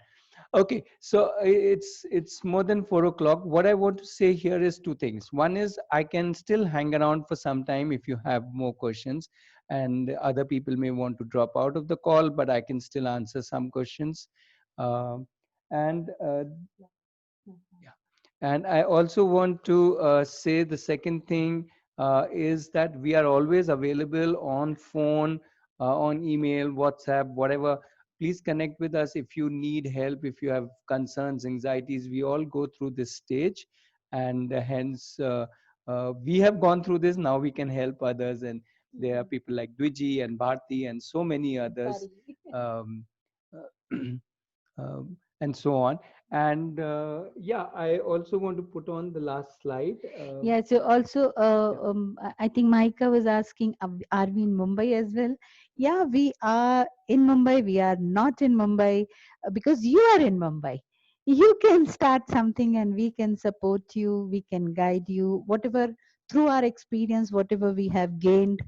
Okay, so it's more than 4 o'clock. What I want to say here is two things. One is I can still hang around for some time if you have more questions, and other people may want to drop out of the call, but I can still answer some questions. Um and yeah. And I also want to say the second thing is that we are always available on phone, on email, WhatsApp, whatever. Please connect with us if you need help, if you have concerns, anxieties. We all go through this stage, and hence we have gone through this. Now we can help others, and there are people like Dwiji and Bharti and so many others. Um, and so on. And yeah, I also want to put on the last slide. Yeah, so also, Yeah. I think Maika was asking, are we in Mumbai as well? Yeah, we are in Mumbai. We are not in Mumbai because you are in Mumbai. You can start something and we can support you, we can guide you, whatever, through our experience, whatever we have gained,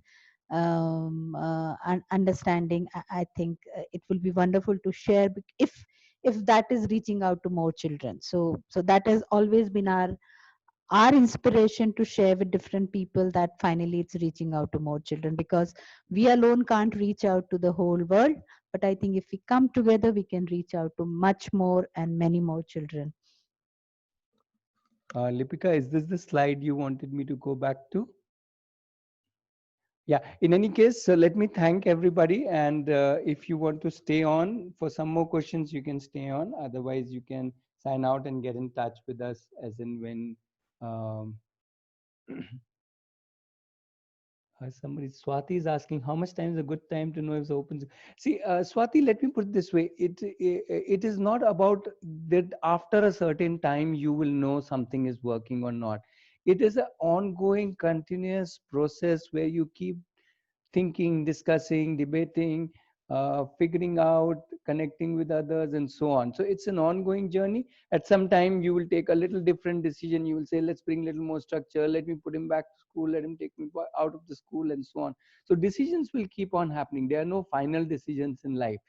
understanding. I think it will be wonderful to share if that is reaching out to more children. So that has always been our inspiration to share with different people, that finally it's reaching out to more children, because we alone can't reach out to the whole world, but I think if we come together we can reach out to much more and many more children. Lipika, is this the slide you wanted me to go back to? Yeah, in any case, so let me thank everybody. And if you want to stay on for some more questions, you can stay on. Otherwise, you can sign out and get in touch with us as in when um, somebody, Swati is asking how much time is a good time to know if it's open. See, Swati, let me put it this way. It is not about that after a certain time you will know something is working or not. It is an ongoing, continuous process where you keep thinking, discussing, debating, figuring out, connecting with others, and so on. So it's an ongoing journey. At some time, you will take a little different decision. You will say, let's bring a little more structure. Let me put him back to school. Let him take me out of the school, and so on. So decisions will keep on happening. There are no final decisions in life.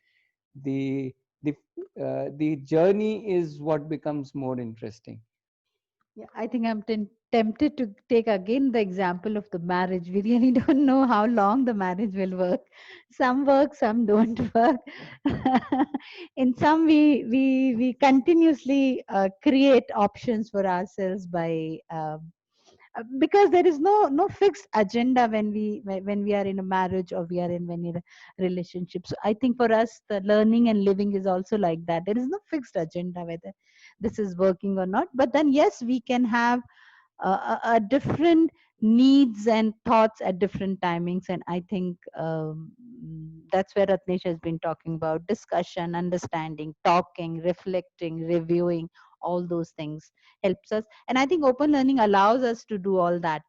The the the journey is what becomes more interesting. Yeah, I think I'm tempted to take again the example of the marriage. We really don't know how long the marriage will work, some don't work. In some, we continuously create options for ourselves by because there is no fixed agenda when we are in a marriage, or we are in when in a relationship. So I think for us the learning and living is also like that. There is no fixed agenda whether this is working or not, but then yes, we can have a different needs and thoughts at different timings. And I think that's where Ratnesh has been talking about discussion, understanding, talking, reflecting, reviewing. All those things helps us, and I think open learning allows us to do all that.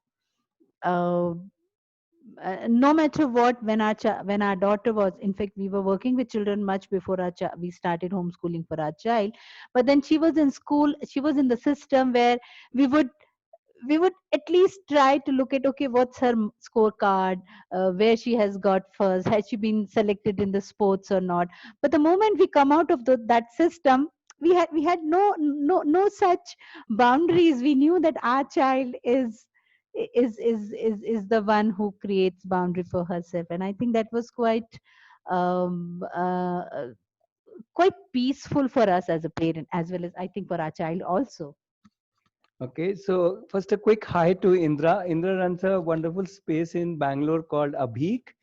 uh, no matter what, when our daughter was, in fact we were working with children much before we started homeschooling for our child, but then she was in school, she was in the system where we would we would at least try to look at, okay, what's her scorecard, where she has got first, has she been selected in the sports or not. But the moment we come out of that system, we had no such boundaries. We knew that our child is the one who creates boundary for herself, and I think that was um, uh, uh, quite peaceful for us as a parent, as well as I think for our child also. Okay, so first a quick hi to Indra. Indra runs a wonderful space in Bangalore called Abhik.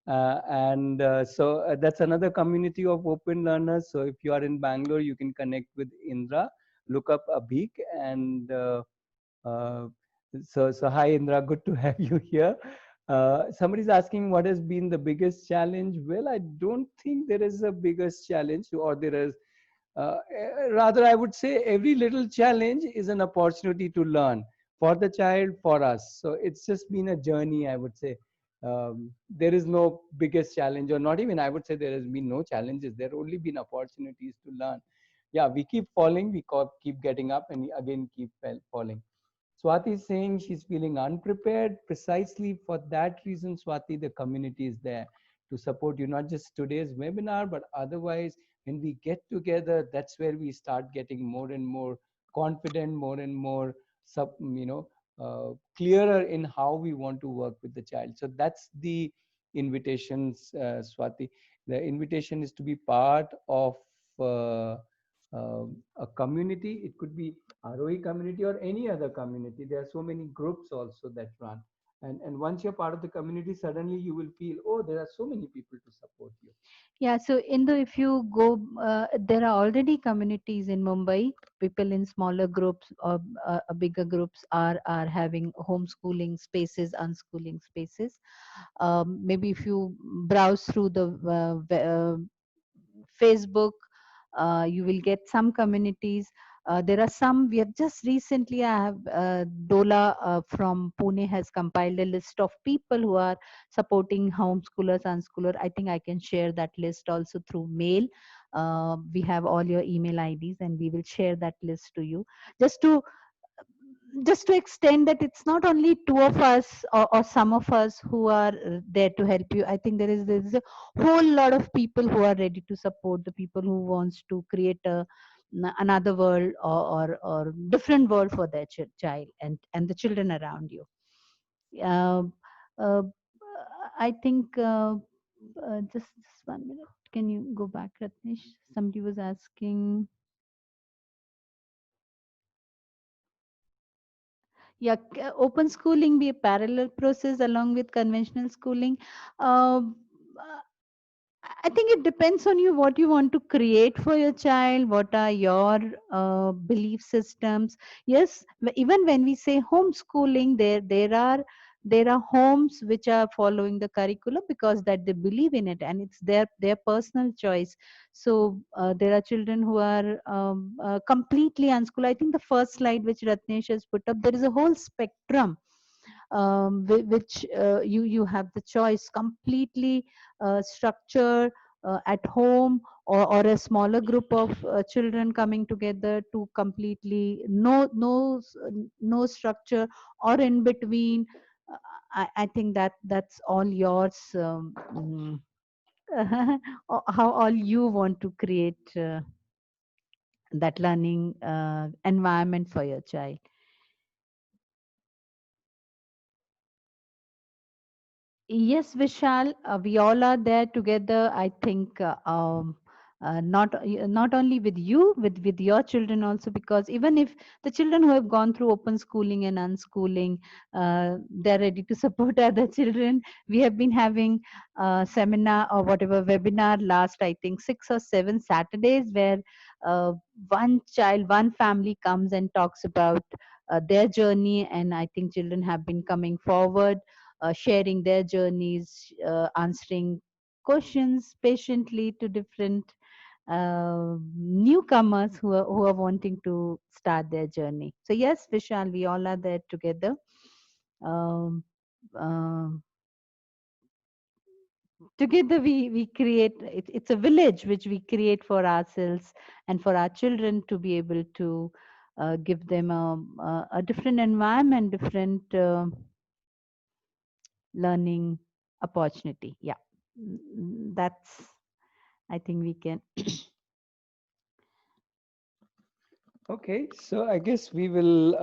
And that's another community of open learners. So if you are in Bangalore, you can connect with Indra, look up Abhik. And hi Indra, good to have you here. Somebody's asking what has been the biggest challenge. Well, I don't think there is a biggest challenge, or there is rather, I would say every little challenge is an opportunity to learn for the child, for us. So it's just been a journey, I would say. there is no biggest challenge, or not even I would say there has been no challenges. There only been opportunities to learn. Yeah, we keep falling, we keep getting up, and again keep falling. Swati is saying she's feeling unprepared. Precisely for that reason, Swati, the community is there to support you, not just today's webinar, but otherwise, when we get together, that's where we start getting more and more confident, more and more, clearer in how we want to work with the child. So that's the invitations, Swati. The invitation is to be part of uh, a community. It could be ROE community or any other community. There are so many groups also that run. And once you're part of the community, suddenly you will feel, oh, there are so many people to support you. Yeah, so if you go, there are already communities in Mumbai. People in smaller groups or bigger groups are having homeschooling spaces, unschooling spaces. Maybe if you browse through the Facebook, you will get some communities. There are some, we have just recently, I have, Dola from Pune has compiled a list of people who are supporting homeschoolers, unschoolers. I think I can share that list also through mail. We have all your email IDs and we will share that list to you. Just to extend that it's not only two of us or some of us who are there to help you. I think there is a whole lot of people who are ready to support, the people who wants to create another world, or different world for their child and the children around you. uh, uh, I think just 1 minute, can you go back, Ratnesh? Somebody was asking. Yeah, open schooling be a parallel process along with conventional schooling. Um, I think it depends on you what you want to create for your child. What are your belief systems? Yes, even when we say homeschooling, there are homes which are following the curriculum because that they believe in it and it's their personal choice. So there are children who are completely unschooled. I think the first slide which Ratnesh has put up, there is a whole spectrum, which you have the choice completely structure at home, or a smaller group of children coming together to completely no structure, or in between. I think that's all yours. How all you want to create that learning environment for your child. Yes, Vishal, we all are there together. I think not only with you, with your children also, because even if the children who have gone through open schooling and unschooling, they're ready to support other children. We have been having seminar or whatever webinar last, I think 6 or 7 Saturdays, where uh, one child, one family comes and talks about their journey, and I think children have been coming forward, sharing their journeys, answering questions patiently to different newcomers who are wanting to start their journey. So yes, Vishal, we all are there together. Um, um Together we create, it's a village which we create for ourselves and for our children, to be able to give them a different environment, different learning opportunity. Yeah. That's, I think we can. Okay, so I guess we'll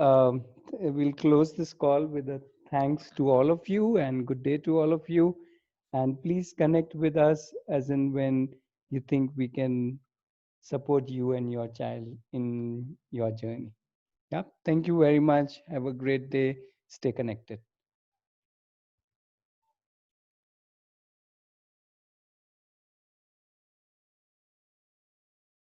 close this call with a thanks to all of you and good day to all of you. And please connect with us as and when you think we can support you and your child in your journey. Yeah, thank you very much. Have a great day. Stay connected.